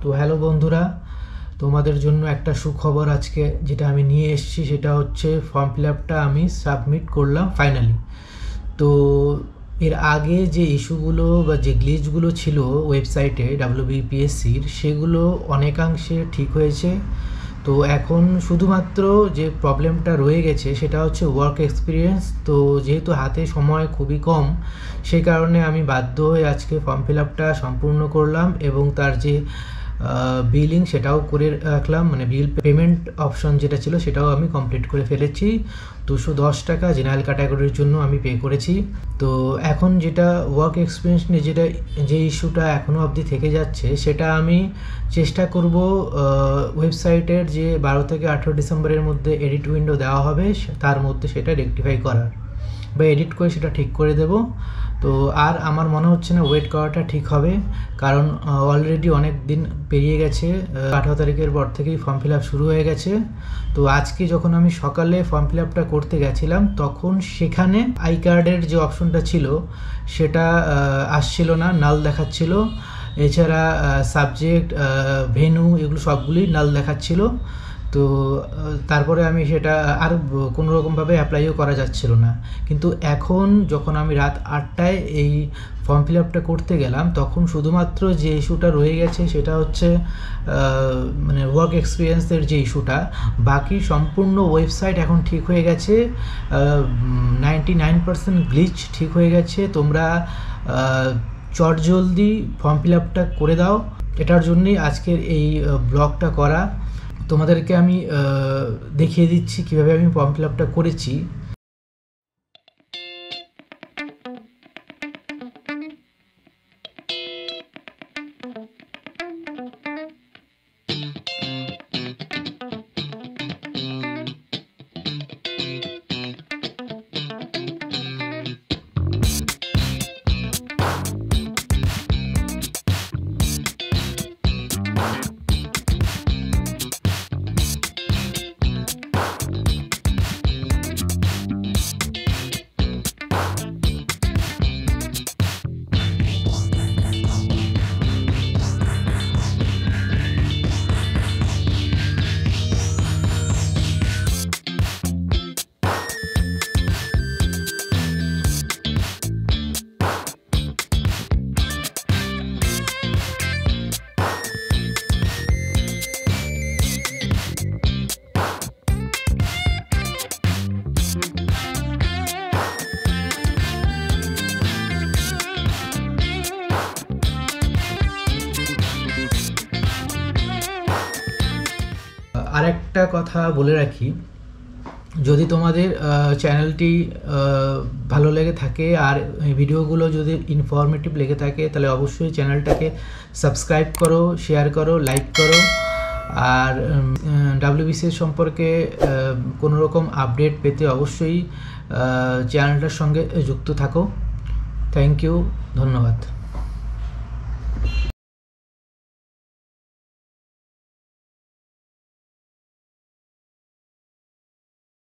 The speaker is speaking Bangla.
তো হ্যালো বন্ধুরা, তোমাদের জন্য একটা সুখবর আজকে যেটা আমি নিয়ে এসেছি সেটা হচ্ছে ফর্ম ফিল আপটা আমি সাবমিট করলাম ফাইনালি। তো এর আগে যে ইস্যুগুলো বা যে গ্লিচগুলো ছিল ওয়েবসাইটে ডাব্লিউবিপিএসসির, সেগুলো অনেকাংশে ঠিক হয়েছে। তো এখন শুধুমাত্র যে প্রবলেমটা রয়ে গেছে সেটা হচ্ছে ওয়ার্ক এক্সপিরিয়েন্স। তো যেহেতু হাতে সময় খুবই কম, সেই কারণে আমি বাধ্য হয়ে আজকে ফর্ম ফিল আপটা সম্পূর্ণ করলাম এবং তার যে বিলিং সেটাও করে রাখলাম, মানে বিল পেমেন্ট অপশন যেটা ছিল সেটাও আমি কমপ্লিট করে ফেলেছি। 210 টাকা জেনারেল ক্যাটাগরির জন্য আমি পে করেছি। তো এখন যেটা ওয়ার্ক এক্সপিরিয়েন্স নিয়ে যে ইস্যুটা এখনও অবধি থেকে যাচ্ছে, সেটা আমি চেষ্টা করব ওয়েবসাইটের যে 12 থেকে 18 ডিসেম্বরের মধ্যে এডিট উইন্ডো দেওয়া হবে তার মধ্যে সেটা রেকটিফাই করার বা এডিট করে সেটা ঠিক করে দেব। তো আর আমার মনে হচ্ছে না ওয়েট করাটা ঠিক হবে, কারণ অলরেডি অনেক দিন পেরিয়ে গেছে। 18 তারিখের পর থেকেই ফর্ম ফিল আপ শুরু হয়ে গেছে। তো আজকে যখন আমি সকালে ফর্ম ফিল আপটা করতে গেছিলাম, তখন সেখানে আই কার্ডের যে অপশনটা ছিল সেটা আসছিল না, নাল দেখাচ্ছিল। এছাড়া সাবজেক্ট, ভেন্যু এগুলো সবগুলোই নাল দেখাচ্ছিল। তো তারপরে আমি সেটা আর কোনো রকমভাবে অ্যাপ্লাইও করা যাচ্ছিল না। কিন্তু এখন যখন আমি রাত 8টায় এই ফর্ম ফিল আপটা করতে গেলাম, তখন শুধুমাত্র যে ইস্যুটা রয়ে গেছে সেটা হচ্ছে মানে ওয়ার্ক এক্সপিরিয়েন্সের যে ইস্যুটা। বাকি সম্পূর্ণ ওয়েবসাইট এখন ঠিক হয়ে গেছে, 99% গ্লিচ ঠিক হয়ে গেছে। তোমরা চটজলদি ফর্ম ফিল আপটা করে দাও। এটার জন্যই আজকের এই ব্লগটা করা। তোমাদেরকে আমি দেখিয়ে দিচ্ছি কীভাবে আমি ফর্ম ফিল আপটা করেছি। আরেকটা কথা বলে রাখি, যদি তোমাদের চ্যানেলটি ভালো লেগে থাকে আর ভিডিওগুলো যদি ইনফরমেটিভ লেগে থাকে, তাহলে অবশ্যই চ্যানেলটাকে সাবস্ক্রাইব করো, শেয়ার করো, লাইক করো। আর ডাব্লিউবিসিএস সম্পর্কে কোনো রকম আপডেট পেতে অবশ্যই চ্যানেলটার সঙ্গে যুক্ত থাকো। থ্যাংক ইউ, ধন্যবাদ।